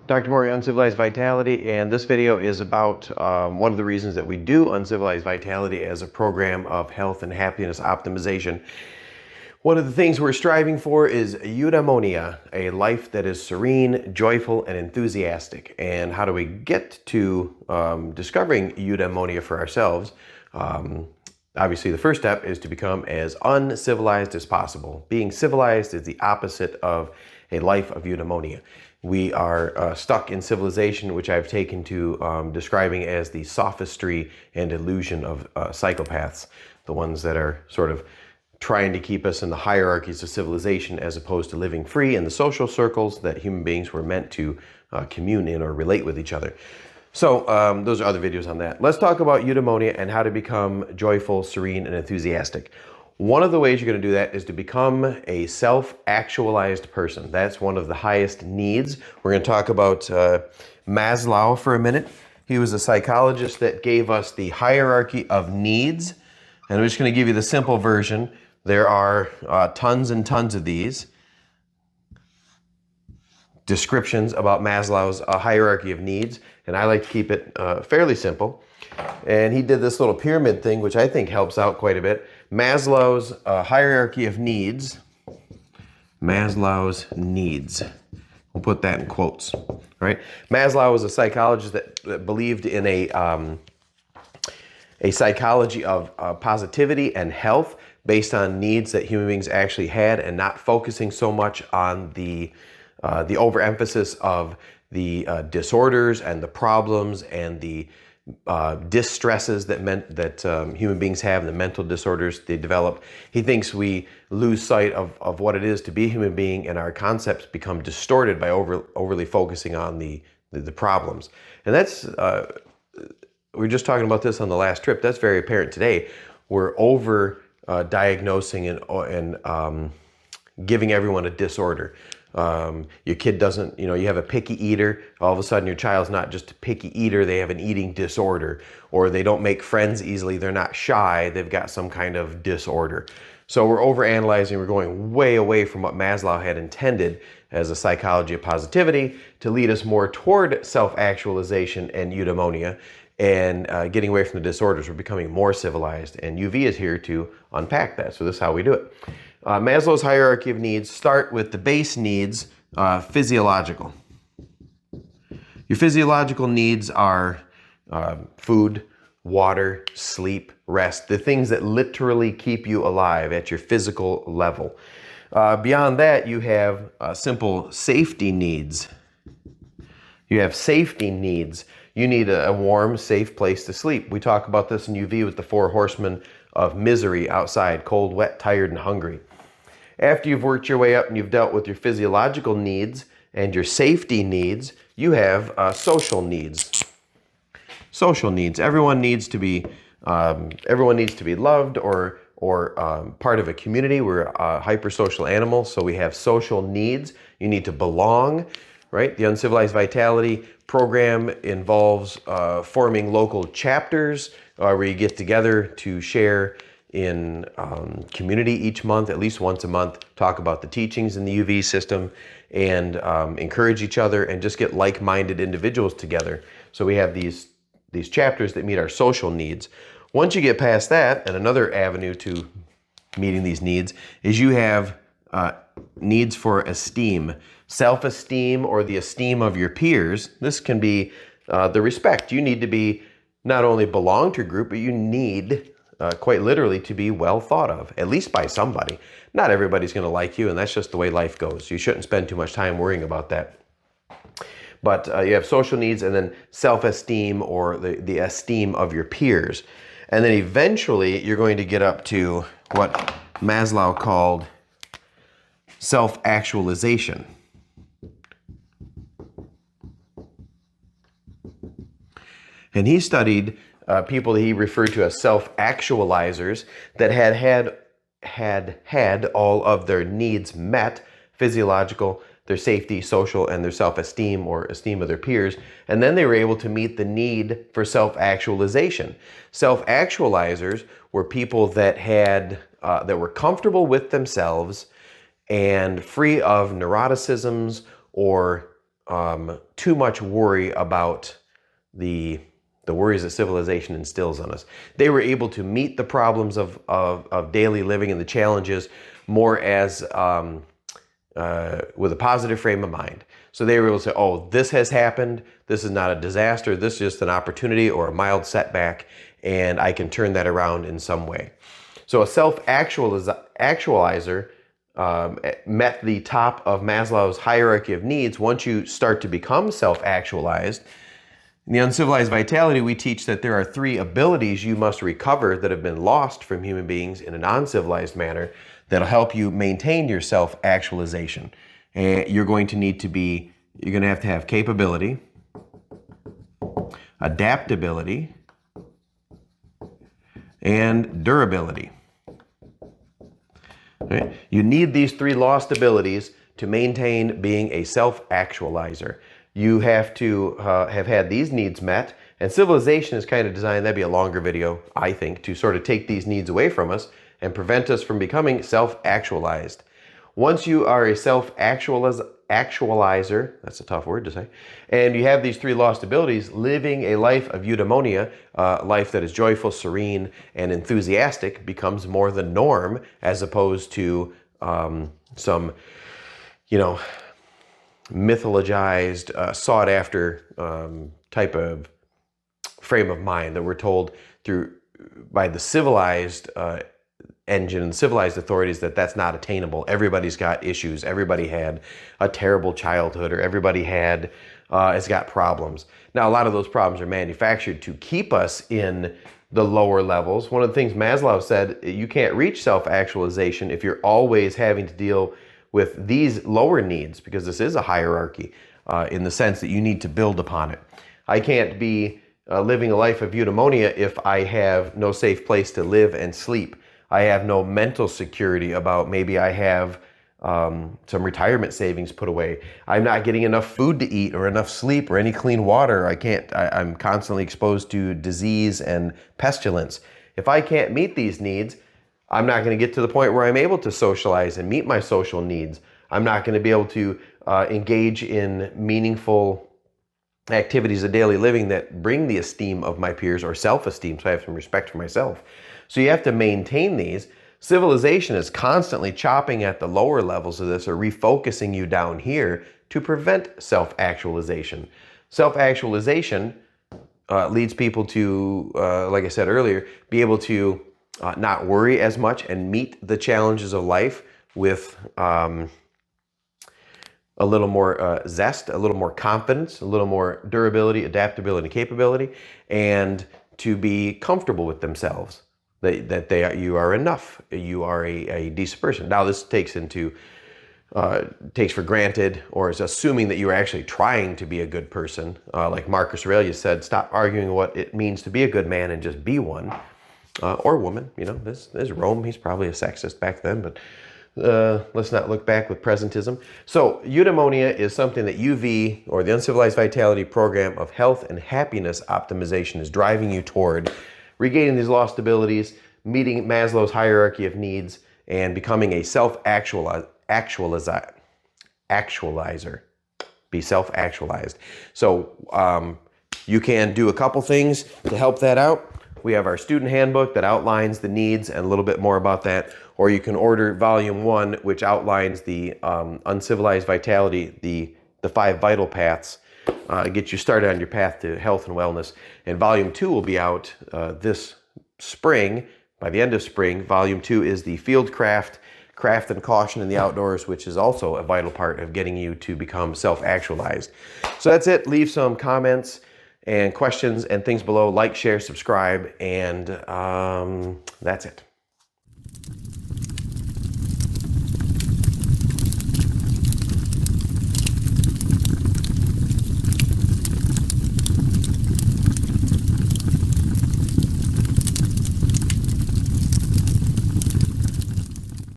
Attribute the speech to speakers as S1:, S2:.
S1: Dr. Morey, Uncivilized Vitality, and this video is about one of the reasons that we do Uncivilized Vitality as a program of health and happiness optimization. One of the things we're striving for is Eudaimonia, a life that is serene, joyful, and enthusiastic. And how do we get to discovering Eudaimonia for ourselves? Obviously, the first step is to become as uncivilized as possible. Being civilized is the opposite of a life of eudaimonia. We are stuck in civilization, which I've taken to describing as the sophistry and illusion of psychopaths, the ones that are sort of trying to keep us in the hierarchies of civilization as opposed to living free in the social circles that human beings were meant to commune in or relate with each other. So those are other videos on that. Let's talk about eudaimonia and how to become joyful, serene, and enthusiastic. One of the ways you're going to do that is to become a self-actualized person. That's one of the highest needs. We're going to talk about Maslow for a minute. He was a psychologist that gave us the hierarchy of needs. And I'm just going to give you the simple version. There are tons and tons of these descriptions about Maslow's hierarchy of needs, and I like to keep it fairly simple. And he did this little pyramid thing, which I think helps out quite a bit. Maslow's hierarchy of needs. Maslow's needs. We'll put that in quotes, right? Maslow was a psychologist that believed in a psychology of positivity and health based on needs that human beings actually had, and not focusing so much on the overemphasis of the disorders and the problems and the distresses that human beings have, and the mental disorders they develop. He thinks we lose sight of what it is to be a human being, and our concepts become distorted by overly focusing on the problems. And that's, we were just talking about this on the last trip, that's very apparent today. We're over diagnosing and giving everyone a disorder. Your kid doesn't, you have a picky eater, all of a sudden your child's not just a picky eater, they have an eating disorder, or they don't make friends easily, they're not shy, they've got some kind of disorder. So we're overanalyzing, we're going way away from what Maslow had intended as a psychology of positivity to lead us more toward self-actualization and eudaimonia, and getting away from the disorders. We're becoming more civilized, and UV is here to unpack that. So this is how we do it. Maslow's hierarchy of needs start with the base needs, physiological. Your physiological needs are food, water, sleep, rest, the things that literally keep you alive at your physical level. Beyond that, you have simple safety needs. You have safety needs. You need a warm, safe place to sleep. We talk about this in UV with the 4 horsemen of misery outside: cold, wet, tired, and hungry. After you've worked your way up and you've dealt with your physiological needs and your safety needs, you have social needs. Social needs. Everyone needs to be loved or part of a community. We're a hypersocial animal, so we have social needs. You need to belong, right? The Uncivilized Vitality program involves forming local chapters where you get together to share in community each month, at least once a month, talk about the teachings in the UV system, and encourage each other and just get like-minded individuals together. So we have these chapters that meet our social needs. Once you get past that, and another avenue to meeting these needs is you have needs for esteem, self-esteem, or the esteem of your peers. This can be the respect. You need to be not only belong to your group, but you need quite literally to be well thought of, at least by somebody. Not everybody's going to like you, and that's just the way life goes. You shouldn't spend too much time worrying about that. But you have social needs, and then self-esteem, or the esteem of your peers. And then eventually you're going to get up to what Maslow called self-actualization. And he studied people that he referred to as self-actualizers that had all of their needs met: physiological, their safety, social, and their self-esteem or esteem of their peers. And then they were able to meet the need for self-actualization. Self-actualizers were people that were comfortable with themselves and free of neuroticisms or too much worry about the worries that civilization instills on us. They were able to meet the problems of daily living and the challenges more as with a positive frame of mind. So they were able to say, oh, this has happened. This is not a disaster. This is just an opportunity or a mild setback, and I can turn that around in some way. So a self-actualizer met the top of Maslow's hierarchy of needs. Once you start to become self-actualized, in the Uncivilized Vitality, we teach that there are 3 abilities you must recover that have been lost from human beings in a non-civilized manner that'll help you maintain your self-actualization. And you're going to have capability, adaptability, and durability. Right? You need these 3 lost abilities to maintain being a self-actualizer. You have to have had these needs met, and civilization is kind of designed, that'd be a longer video, I think, to sort of take these needs away from us and prevent us from becoming self-actualized. Once you are a self-actualizer, that's a tough word to say, and you have these 3 lost abilities, living a life of eudaimonia, a life that is joyful, serene, and enthusiastic becomes more the norm as opposed to some, mythologized, sought-after type of frame of mind that we're told by the civilized engine and civilized authorities that's not attainable. Everybody's got issues. Everybody had a terrible childhood, or everybody has got problems. Now, a lot of those problems are manufactured to keep us in the lower levels. One of the things Maslow said, you can't reach self-actualization if you're always having to deal with these lower needs, because this is a hierarchy in the sense that you need to build upon it. I can't be living a life of eudaimonia if I have no safe place to live and sleep. I have no mental security about maybe I have some retirement savings put away. I'm not getting enough food to eat or enough sleep or any clean water. I'm constantly exposed to disease and pestilence. If I can't meet these needs, I'm not going to get to the point where I'm able to socialize and meet my social needs. I'm not going to be able to engage in meaningful activities of daily living that bring the esteem of my peers or self-esteem, so I have some respect for myself. So you have to maintain these. Civilization is constantly chopping at the lower levels of this or refocusing you down here to prevent self-actualization. Self-actualization leads people to, like I said earlier, be able to not worry as much and meet the challenges of life with a little more zest, a little more confidence, a little more durability, adaptability, and capability, and to be comfortable with themselves, that you are enough, you are a decent person. Now, this takes for granted, or is assuming that you are actually trying to be a good person. Like Marcus Aurelius said, stop arguing what it means to be a good man and just be one. Or woman, this is Rome. He's probably a sexist back then, but let's not look back with presentism. So eudaimonia is something that UV, or the Uncivilized Vitality program of health and happiness optimization, is driving you toward regaining these lost abilities, meeting Maslow's hierarchy of needs, and becoming a self-actualizer. Be self-actualized. So you can do a couple things to help that out. We have our student handbook that outlines the needs and a little bit more about that. Or you can order volume 1, which outlines the Uncivilized Vitality, the 5 vital paths, get you started on your path to health and wellness. And volume 2 will be out this spring. By the end of spring, volume 2 is the field craft and caution in the outdoors, which is also a vital part of getting you to become self-actualized. So that's it. Leave some comments and questions and things below. Like, share, subscribe, and that's it.